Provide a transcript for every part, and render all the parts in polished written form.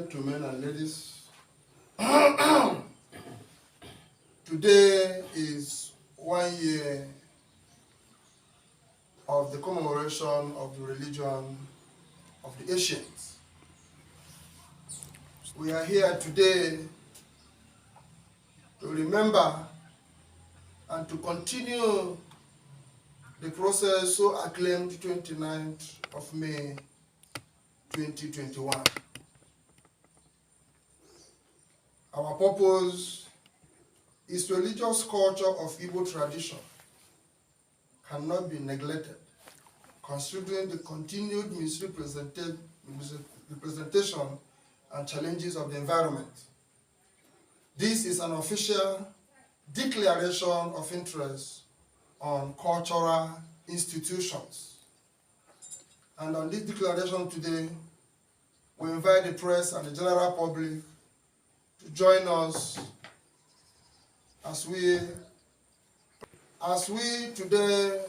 gentlemen and ladies, today is 1 year of the commemoration of the religion of the ancients. We are here today to remember and to continue the process so acclaimed 29th of May 2021. Our purpose is religious culture of Igbo tradition cannot be neglected, considering the continued misrepresentation and challenges of the environment. This is an official declaration of interest on cultural institutions. And on this declaration today, we invite the press and the general public to join us as we today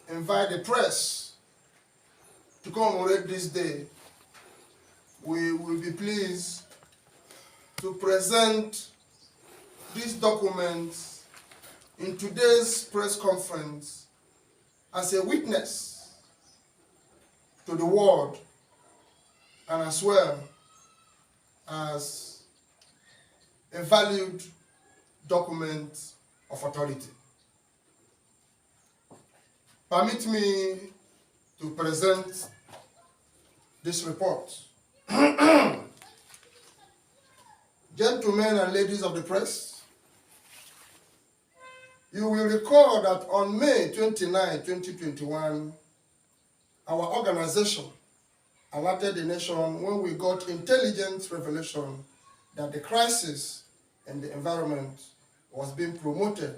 invite the press to commemorate this day. We will be pleased to present these documents in today's press conference as a witness to the world and as well as a valued document of authority. Permit me to present this report. Gentlemen and ladies of the press, you will recall that on May 29, 2021, our organization alerted the nation when we got intelligence revelation that the crisis in the environment was being promoted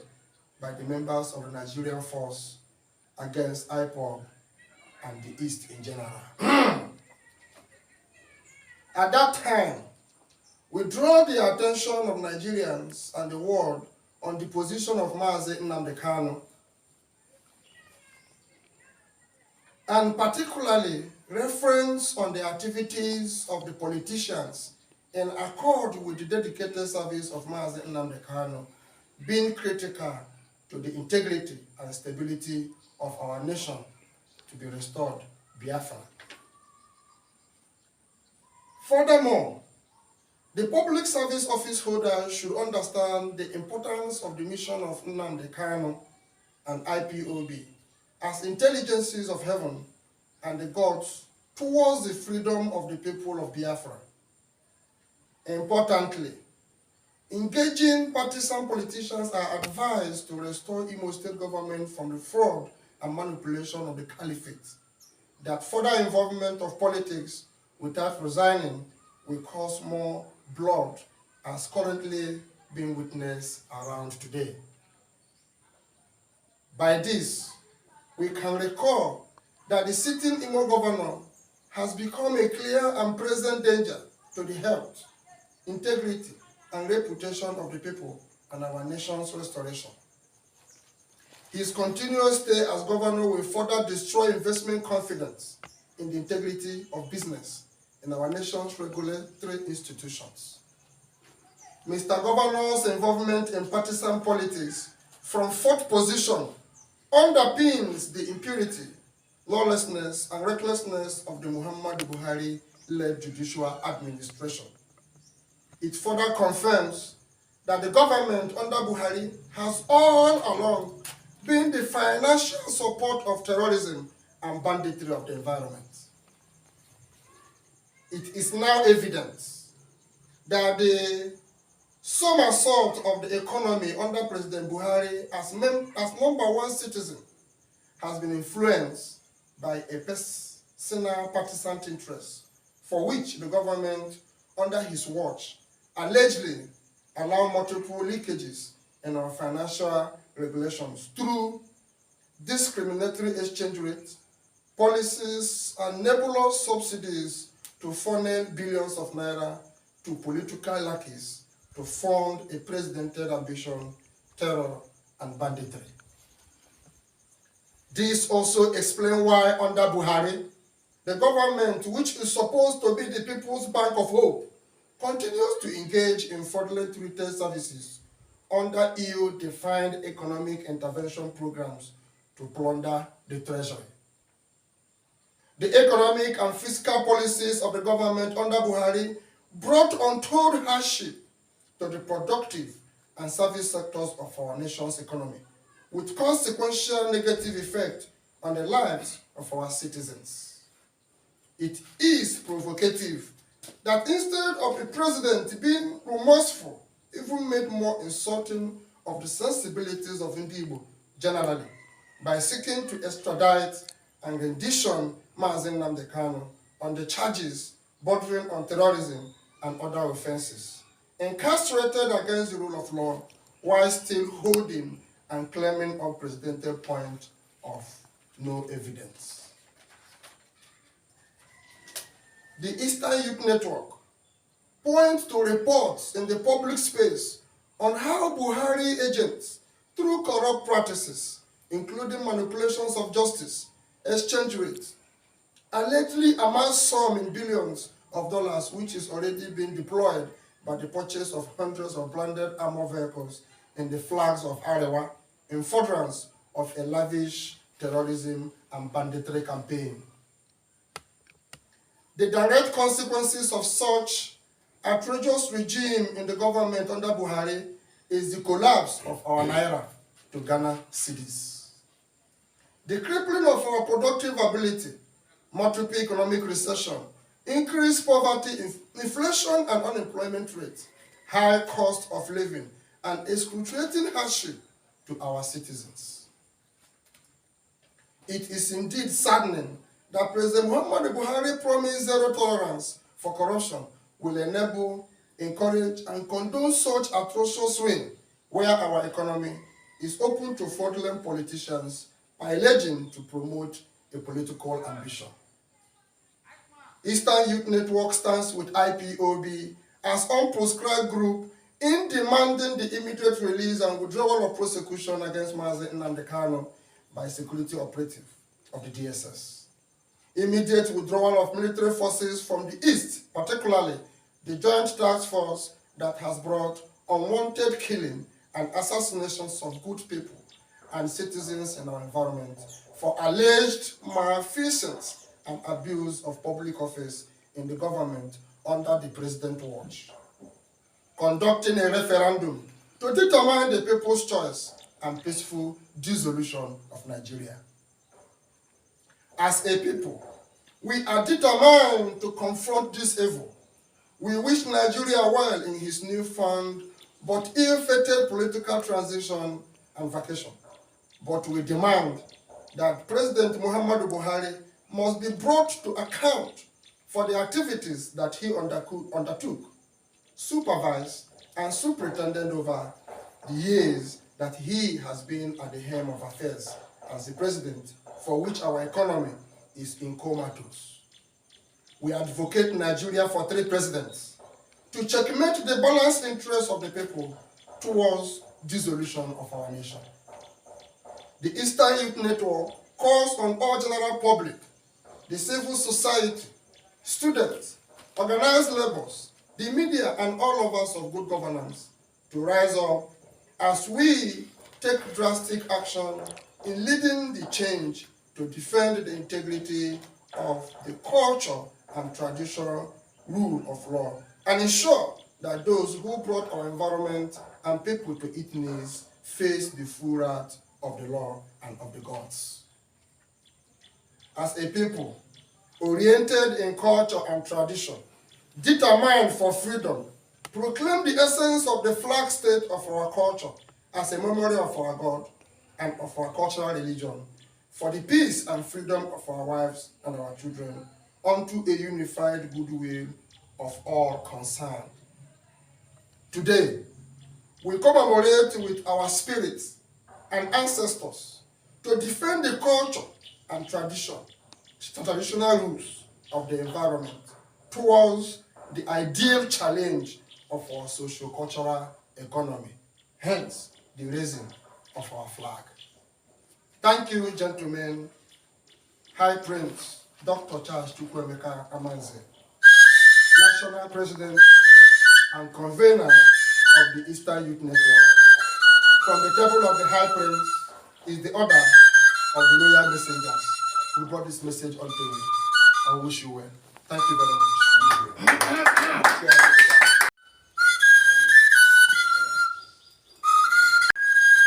by the members of the Nigerian force against IPOB and the East in general. At that time, we draw the attention of Nigerians and the world on the position of Mazi Nnamdi Kanu, and particularly reference on the activities of the politicians in accord with the dedicated service of Mazi Nnamdi Kanu, being critical to the integrity and stability of our nation to be restored, Biafra. Furthermore, the public service office holder should understand the importance of the mission of Nnamdi Kanu and IPOB as intelligences of heaven and the gods towards the freedom of the people of Biafra. Importantly, engaging partisan politicians are advised to restore Imo State government from the fraud and manipulation of the caliphate, that further involvement of politics without resigning will cause more blood as currently being witnessed around today. By this, we can recall that the sitting Imo governor has become a clear and present danger to the health, integrity, and reputation of the people and our nation's restoration. His continuous stay as governor will further destroy investment confidence in the integrity of business in our nation's regulatory institutions. Mr. Governor's involvement in partisan politics from fourth position underpins the impurity, lawlessness, and recklessness of the Muhammadu Buhari-led judicial administration. It further confirms that the government under Buhari has all along been the financial support of terrorism and banditry of the environment. It is now evident that the somersault of the economy under President Buhari as number one citizen has been influenced by a personal partisan interest for which the government under his watch allegedly allow multiple leakages in our financial regulations through discriminatory exchange rates, policies, and nebulous subsidies to funnel billions of naira to political lackeys to fund a presidential ambition, terror, and banditry. This also explains why under Buhari, the government, which is supposed to be the people's bank of hope, continues to engage in fraudulent retail services under EU-defined economic intervention programs to plunder the treasury. The economic and fiscal policies of the government under Buhari brought untold hardship to the productive and service sectors of our nation's economy, with consequential negative effect on the lives of our citizens. It is provocative that instead of the president being remorseful, even made more insulting of the sensibilities of Igbo generally by seeking to extradite and rendition Mazi Nnamdi Kanu on the charges bordering on terrorism and other offenses, incarcerated against the rule of law while still holding and claiming unprecedented point of no evidence. The Eastern Youth Network points to reports in the public space on how Buhari agents, through corrupt practices, including manipulations of justice, exchange rates, allegedly amassed sum in billions of dollars, which is already being deployed by the purchase of hundreds of branded armored vehicles in the flags of Arewa in furtherance of a lavish terrorism and banditry campaign. The direct consequences of such outrageous regime in the government under Buhari is the collapse of our naira to Ghana cedis. The crippling of our productive ability, multiple economic recession, increased poverty, inflation and unemployment rate, high cost of living, and excruciating hardship to our citizens. It is indeed saddening that President Muhammadu Buhari promised zero tolerance for corruption will enable, encourage, and condone such atrocious swing where our economy is open to fraudulent politicians by alleging to promote a political ambition. Eastern Youth Network stands with IPOB as unprescribed group in demanding the immediate release and withdrawal of prosecution against Mazi Nnamdi Kanu by security operative of the DSS. Immediate withdrawal of military forces from the East, particularly the Joint Task Force that has brought unwanted killing and assassinations of good people and citizens in our environment for alleged malfeasance and abuse of public office in the government under the president's watch. Conducting a referendum to determine the people's choice and peaceful dissolution of Nigeria. As a people, we are determined to confront this evil. We wish Nigeria well in his newfound but ill-fated political transition and vacation. But we demand that President Muhammadu Buhari must be brought to account for the activities that he undertook, supervised, and superintended over the years that he has been at the helm of affairs as the president, for which our economy is in comatose. We advocate Nigeria for 3 presidents to checkmate the balanced interests of the people towards dissolution of our nation. The Eastern Youth Network calls on all general public, the civil society, students, organized labors, the media, and all of us of good governance to rise up as we take drastic action in leading the change to defend the integrity of the culture and traditional rule of law and ensure that those who brought our environment and people to its knees face the full wrath of the law and of the gods. As a people oriented in culture and tradition, determined for freedom, proclaim the essence of the flag state of our culture as a memory of our God and of our cultural religion, for the peace and freedom of our wives and our children, unto a unified goodwill of all concerned. Today, we commemorate with our spirits and ancestors to defend the culture and traditional rules of the environment towards the ideal challenge of our socio-cultural economy, hence the raising of our flag. Thank you, gentlemen. High Prince Dr. Charles Chukwuemeka Amanze, National President, and convener of the Eastern Youth Network. From the table of the High Prince is the order of the Royal Messengers. We brought this message unto you and wish you well. Thank you very much.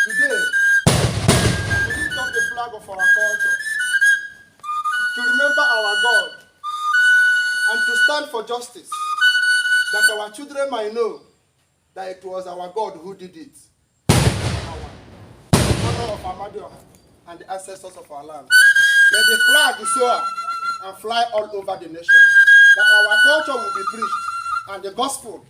Today, we lift up the flag of our culture to remember our God and to stand for justice, that our children might know that it was our God who did it. Our honor of Amadioha and the ancestors of our land. Let the flag soar and fly all over the nation, that our culture will be preached and the gospel